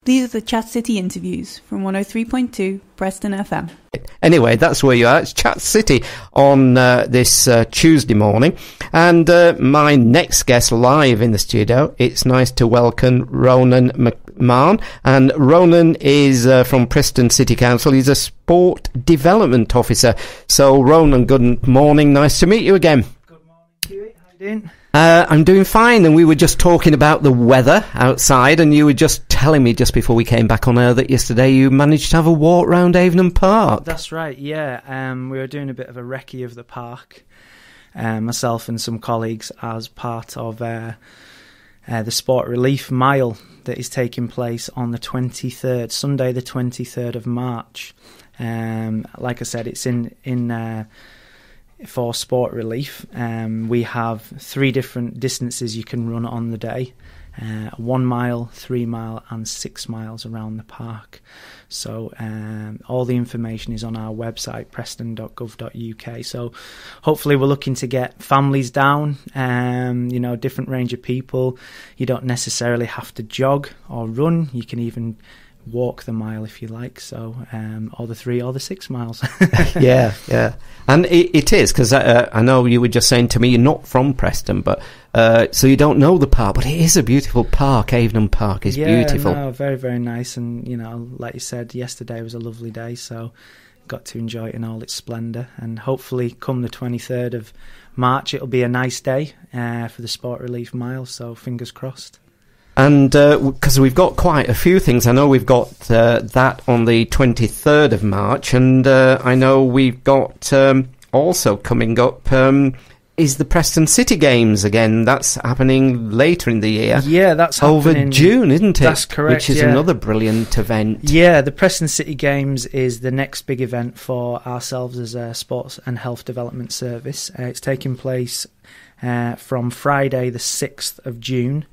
These are the Chat City interviews from 103.2 Preston FM. Anyway, that's where you are. It's Chat City on this Tuesday morning. And my next guest live in the studio, it's nice to welcome Rohan McMahon. And Rohan is from Preston City Council. He's a sport development officer. So, Rohan, good morning. Nice to meet you again. Good morning, Hughie. How you doing? I'm doing fine, and we were just talking about the weather outside, and you were just telling me just before we came back on air that yesterday you managed to have a walk round Avon Park. That's right, yeah. We were doing a bit of a recce of the park, myself and some colleagues, as part of the Sport Relief Mile that is taking place on the 23rd, Sunday the 23rd of March. Like I said, it's in for sport relief. We have 3 different distances you can run on the day, 1 mile, 3 mile and 6 miles around the park. So all the information is on our website, preston.gov.uk. So hopefully we're looking to get families down, different range of people. You don't necessarily have to jog or run, you can even walk the mile if you like, so or the 3 or the 6 miles. yeah And it is, because I know you were just saying to me you're not from Preston, but so you don't know the park, but it is a beautiful park. Avon Park is beautiful. No, very, very nice. And like you said, yesterday was a lovely day, so got to enjoy it in all its splendour. And hopefully come the 23rd of March it'll be a nice day for the Sport Relief Mile, so fingers crossed. And because we've got quite a few things, I know we've got that on the 23rd of March, and I know we've got also coming up is the Preston City Games again. That's happening later in the year. Yeah, that's over happening. June, isn't it? That's correct. Which is another brilliant event. Yeah, the Preston City Games is the next big event for ourselves as a sports and health development service. It's taking place from Friday the 6th of June.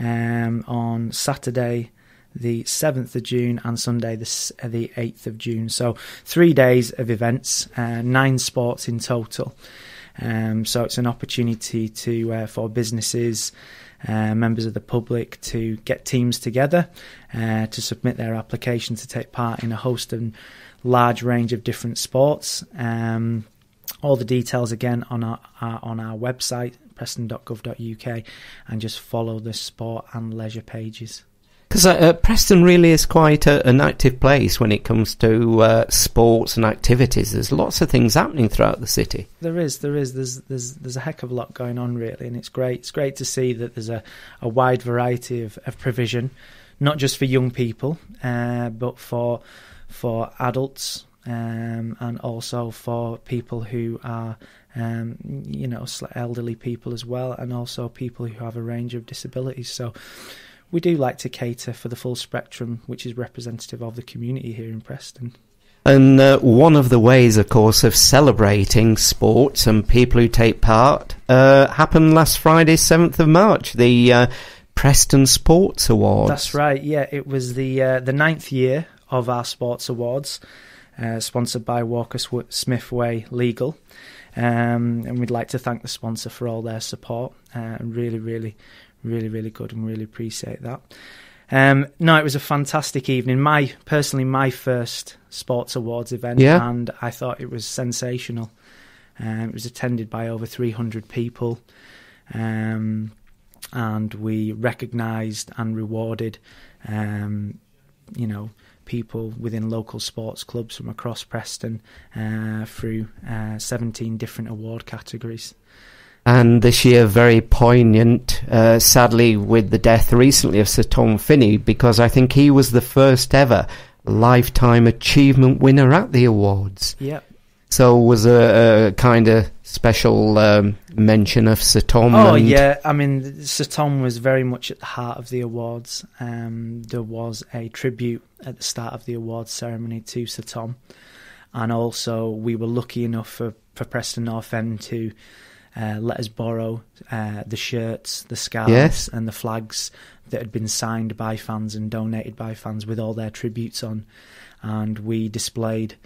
On Saturday the 7th of June and Sunday the 8th of June. So 3 days of events, 9 sports in total. So it's an opportunity for businesses, members of the public to get teams together, to submit their application to take part in a host and large range of different sports. All the details again on our website, preston.gov.uk, and just follow the sport and leisure pages. Because Preston really is quite an active place when it comes to sports and activities. There's lots of things happening throughout the city. There is. There's a heck of a lot going on, really, and it's great. It's great to see that there's a wide variety of provision, not just for young people, but for adults, and also for people who are elderly people as well, and also people who have a range of disabilities. So we do like to cater for the full spectrum, which is representative of the community here in Preston. And one of the ways, of course, of celebrating sports and people who take part happened last Friday, 7th of March, the Preston Sports Awards. That's right, yeah. It was the 9th year of our Sports Awards, sponsored by Walker Smith Way Legal. And we'd like to thank the sponsor for all their support. Really, really, really, really good, and really appreciate that. No, it was a fantastic evening. My first Sports Awards event, and I thought it was sensational. It was attended by over 300 people, and we recognised and rewarded, people within local sports clubs from across Preston through 17 different award categories. And this year, very poignant, sadly, with the death recently of Sir Tom Finney, because I think he was the first ever Lifetime Achievement winner at the awards. Yep. So was a kind of special mention of Sir Tom. Oh, yeah. I mean, Sir Tom was very much at the heart of the awards. There was a tribute at the start of the awards ceremony to Sir Tom. And also, we were lucky enough for Preston North End to let us borrow the shirts, the scarves, and the flags that had been signed by fans and donated by fans with all their tributes on. And we displayed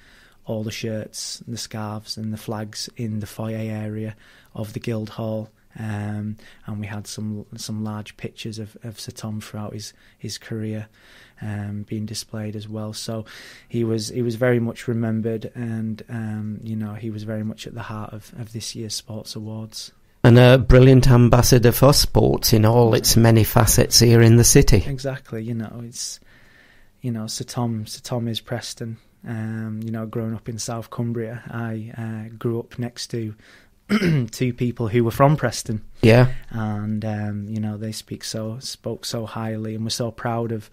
all the shirts, the scarves and the flags in the foyer area of the Guildhall And we had some large pictures of Sir Tom throughout his career being displayed as well. So he was very much remembered, and he was very much at the heart of this year's Sports Awards. And a brilliant ambassador for sports in all its many facets here in the city. Exactly, it's Sir Tom is Preston. Growing up in South Cumbria, I grew up next to two people who were from Preston. Yeah. And they spoke so highly, and were so proud of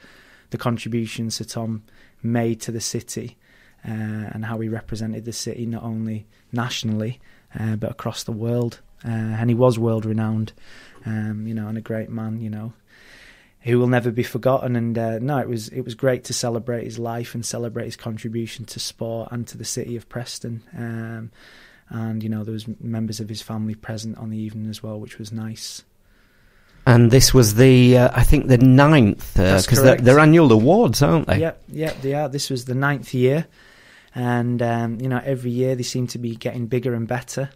the contribution Sir Tom made to the city, and how he represented the city not only nationally but across the world. And he was world renowned, and a great man, who will never be forgotten. And it was great to celebrate his life and celebrate his contribution to sport and to the city of Preston. And there was members of his family present on the evening as well, which was nice. And this was I think the 9th, because they're annual awards, aren't they? Yeah, they are. This was the 9th year, and every year they seem to be getting bigger and better.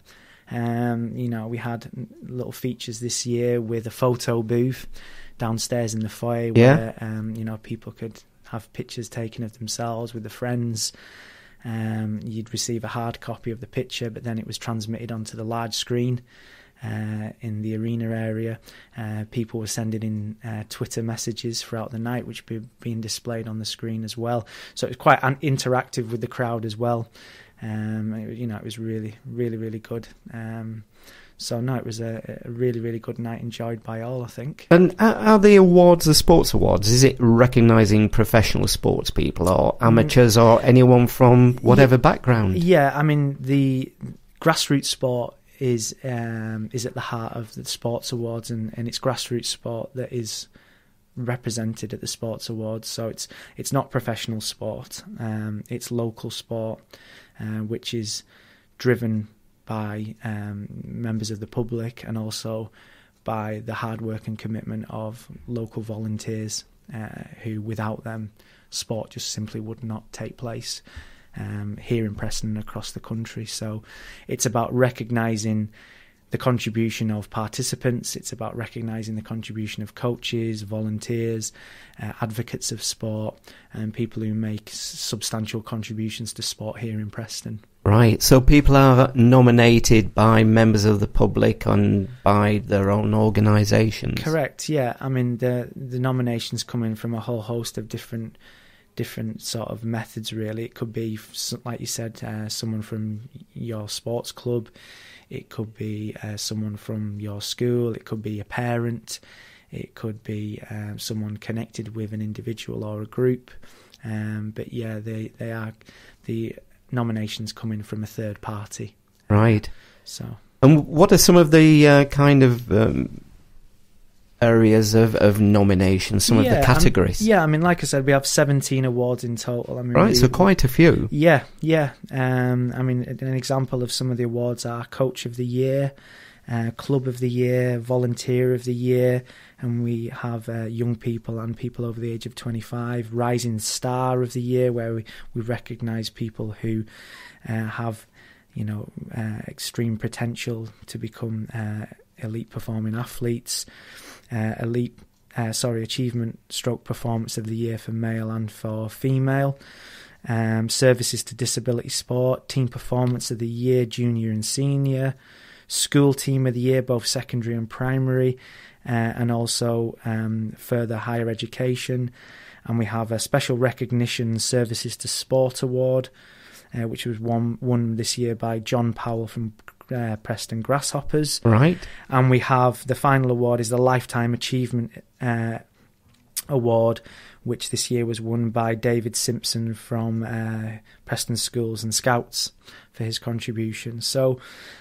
We had little features this year with a photo booth downstairs in the foyer where people could have pictures taken of themselves with their friends. You'd receive a hard copy of the picture, but then it was transmitted onto the large screen in the arena area. People were sending in Twitter messages throughout the night, which were being displayed on the screen as well. So it was quite interactive with the crowd as well. It was really, really, really good. It was a really, really good night, enjoyed by all, I think. And are the awards the sports awards? Is it recognising professional sports people or amateurs or anyone from whatever background? Yeah, I mean, the grassroots sport is at the heart of the sports awards, and it's grassroots sport that is represented at the sports awards. So it's not professional sport, it's local sport, which is driven by members of the public, and also by the hard work and commitment of local volunteers, who without them sport just simply would not take place here in Preston and across the country. So it's about recognising the contribution of participants, it's about recognising the contribution of coaches, volunteers, advocates of sport, and people who make substantial contributions to sport here in Preston. Right, so people are nominated by members of the public and by their own organisations? Correct, yeah. I mean, the nominations come in from a whole host of different sort of methods, really. It could be, like you said, someone from your sports club. It could be someone from your school. It could be a parent. It could be someone connected with an individual or a group. But yeah, they are the nominations coming from a third party. Right. So. And what are some of the kind of areas of nominations, some of the categories? I mean, like I said, we have 17 awards in total. I mean, right, so quite a few. Yeah. I mean, an example of some of the awards are Coach of the Year, Club of the Year, Volunteer of the Year, and we have young people and people over the age of 25, Rising Star of the Year, where we recognise people who have, extreme potential to become elite performing athletes. Achievement / Performance of the Year for male and for female. Services to Disability Sport, Team Performance of the Year, Junior and Senior. School Team of the Year, both secondary and primary, and also further higher education. And we have a Special Recognition Services to Sport Award, which was won this year by John Powell from Preston Grasshoppers. Right. And we have the final award is the Lifetime Achievement Award, which this year was won by David Simpson from Preston Schools and Scouts for his contribution. So,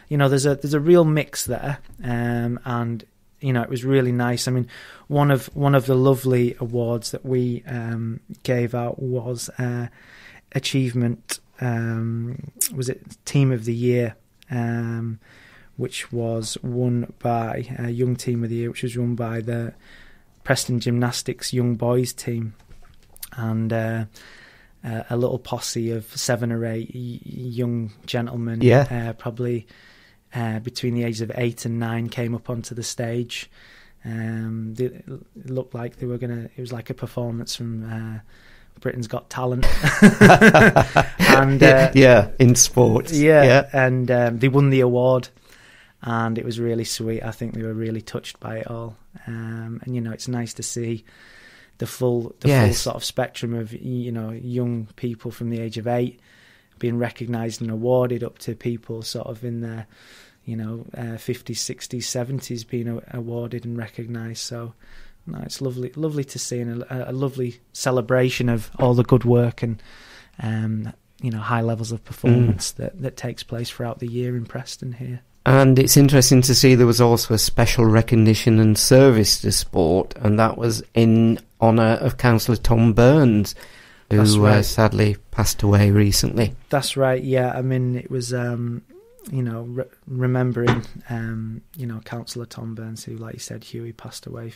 there's a real mix there, and it was really nice. I mean, one of the lovely awards that we gave out was Achievement. Was it Team of the Year? Which was won by Young Team of the Year, which was won by the Preston Gymnastics Young Boys team, and a little posse of 7 or 8 young gentlemen, probably between the ages of 8 and 9 came up onto the stage. It looked like they were it was like a performance from Britain's Got Talent. And in sports. And they won the award, and it was really sweet. I think they were really touched by it all. And it's nice to see the full sort of spectrum of young people from the age of 8 being recognised and awarded, up to people sort of in their 50s, 60s, 70s being awarded and recognised. So no, it's lovely to see, and a lovely celebration of all the good work and high levels of performance that takes place throughout the year in Preston here. And it's interesting to see there was also a special recognition and service to sport, and that was in honour of Councillor Tom Burns, who sadly passed away recently. That's right, yeah. I mean, it was, remembering, Councillor Tom Burns, who, like you said, Hughie, passed away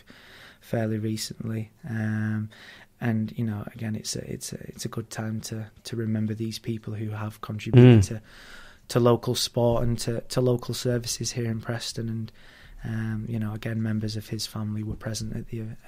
fairly recently. And, again, it's a good time to remember these people who have contributed to local sport and to local services here in Preston. And again, members of his family were present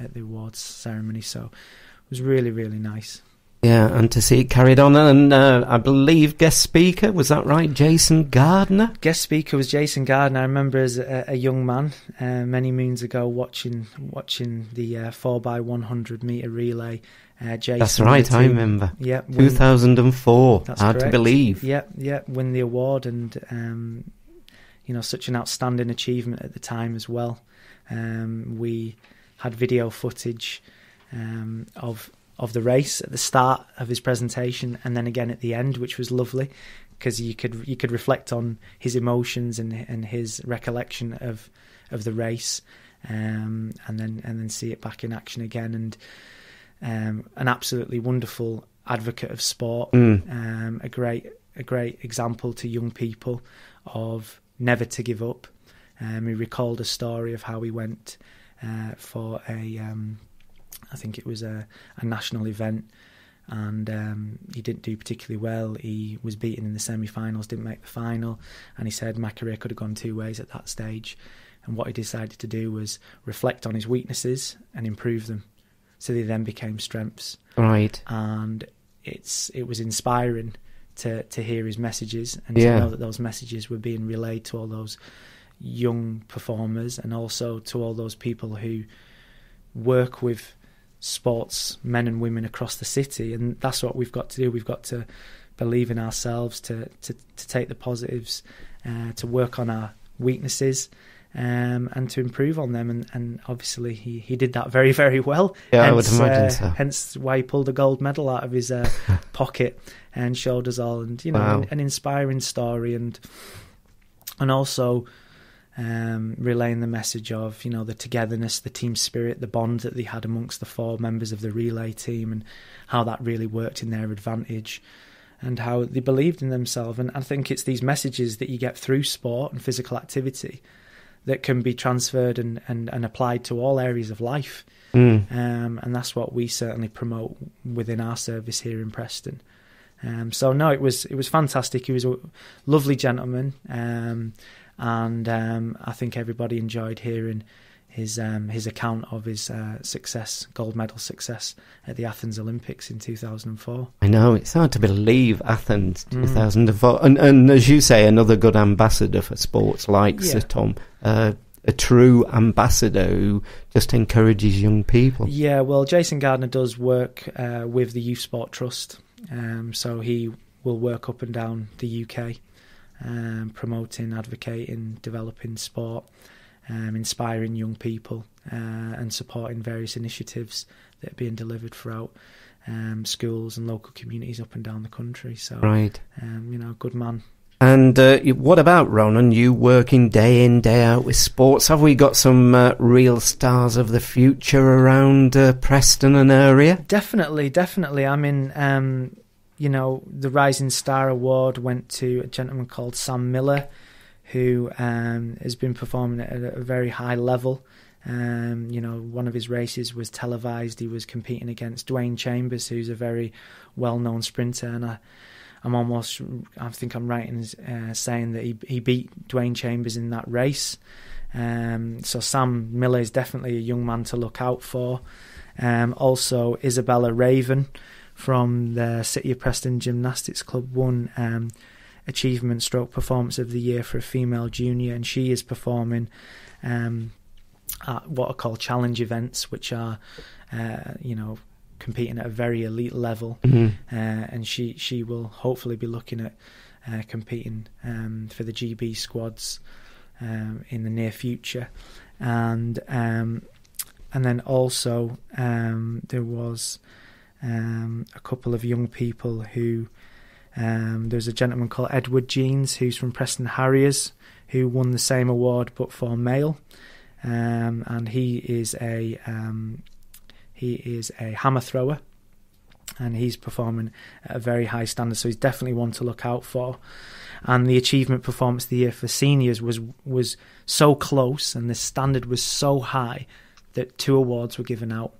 at the awards ceremony, so it was really, really nice. Yeah, and to see it carried on, and I believe guest speaker, was that right, Jason Gardiner? Guest speaker was Jason Gardiner. I remember as a young man many moons ago watching the 4x100 metre relay. Jason, that's right, I remember. Yeah, 2004. That's hard correct. To believe. Yeah, win the award, and such an outstanding achievement at the time as well. We had video footage of the race at the start of his presentation, and then again at the end, which was lovely, because you could reflect on his emotions and his recollection of the race, and then see it back in action again. And an absolutely wonderful advocate of sport, a great example to young people of never to give up. He recalled a story of how he went for I think it was a national event, and he didn't do particularly well. He was beaten in the semi-finals, didn't make the final, and he said, my career could have gone two ways at that stage. And what he decided to do was reflect on his weaknesses and improve them, so they then became strengths. Right. And it was inspiring to hear his messages, and to know that those messages were being relayed to all those young performers, and also to all those people who work with sports men and women across the city. And that's what we've got to do. We've got to believe in ourselves, to take the positives, to work on our weaknesses, and to improve on them. And obviously he did that very, very well. Yeah, I would imagine so. Hence why he pulled a gold medal out of his pocket and showed us all. And an inspiring story, and also relaying the message of the togetherness, the team spirit, the bond that they had amongst the four members of the relay team, and how that really worked in their advantage, and how they believed in themselves. And I think it's these messages that you get through sport and physical activity that can be transferred and applied to all areas of life. And that's what we certainly promote within our service here in Preston. So no, it was fantastic. He was a lovely gentleman, and I think everybody enjoyed hearing his account of his gold medal success at the Athens Olympics in 2004. I know, it's hard to believe, Athens 2004, and as you say, another good ambassador for sports like Sir Tom, a true ambassador who just encourages young people. Yeah, well, Jason Gardiner does work with the Youth Sport Trust, so he will work up and down the UK, promoting, advocating, developing sport, inspiring young people, and supporting various initiatives that are being delivered throughout schools and local communities up and down the country. So, right, good man. And what about, Ronan? You working day in, day out with sports. Have we got some real stars of the future around Preston and area? Definitely. I mean, the Rising Star Award went to a gentleman called Sam Miller, who has been performing at a very high level. One of his races was televised. He was competing against Dwayne Chambers, who's a very well-known sprinter, and I think I'm right in saying that he beat Dwayne Chambers in that race. So Sam Miller is definitely a young man to look out for. Also, Isabella Raven from the City of Preston Gymnastics Club won Achievement Stroke Performance of the Year for a female junior, and she is performing at what are called challenge events, which are competing at a very elite level. And she will hopefully be looking at competing for the GB squads in the near future. And then also there was a couple of young people who there's a gentleman called Edward Jeans who's from Preston Harriers who won the same award but for male, and he is a hammer thrower, and he's performing at a very high standard, so he's definitely one to look out for. And the Achievement Performance of the Year for seniors was so close, and the standard was so high that 2 awards were given out.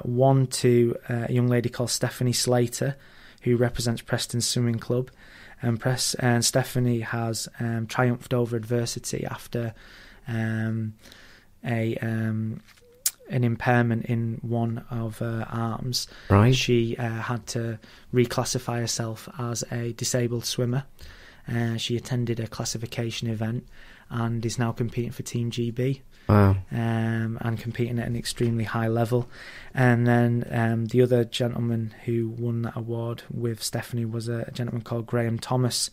One to a young lady called Stephanie Slater, who represents Preston Swimming Club, and Stephanie has triumphed over adversity after an impairment in one of her arms. Right. She had to reclassify herself as a disabled swimmer. She attended a classification event and is now competing for Team GB. Wow. And competing at an extremely high level. And then the other gentleman who won that award with Stephanie was a gentleman called Graham Thomas,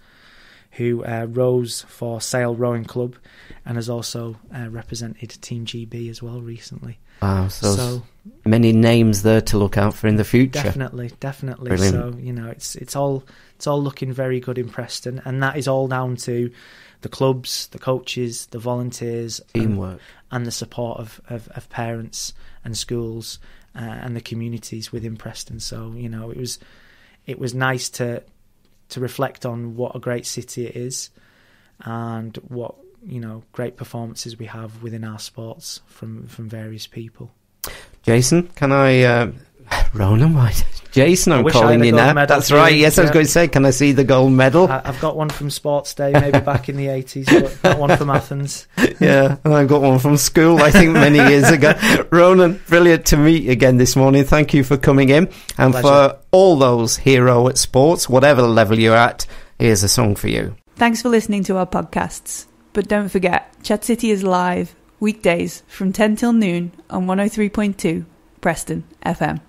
who rows for Sale Rowing Club and has also represented Team GB as well recently. Wow, so many names there to look out for in the future. Definitely. Brilliant. So it's all looking very good in Preston, and that is all down to the clubs, the coaches, the volunteers, teamwork, and the support of parents and schools and the communities within Preston. So it was nice to reflect on what a great city it is, and what great performances we have within our sports from various people. Jason, can I Ronan, why? Jason, I'm calling you now. That's right. Yes, I was going to say, can I see the gold medal? I've got one from Sports Day, maybe back in the 80s, but got one from Athens. Yeah, and I've got one from school, I think, many years ago. Ronan, brilliant to meet you again this morning. Thank you for coming in. And pleasure. For all those hero at sports, whatever level you're at, here's a song for you. Thanks for listening to our podcasts. But don't forget, Chat City is live weekdays from 10 till noon on 103.2 Preston FM.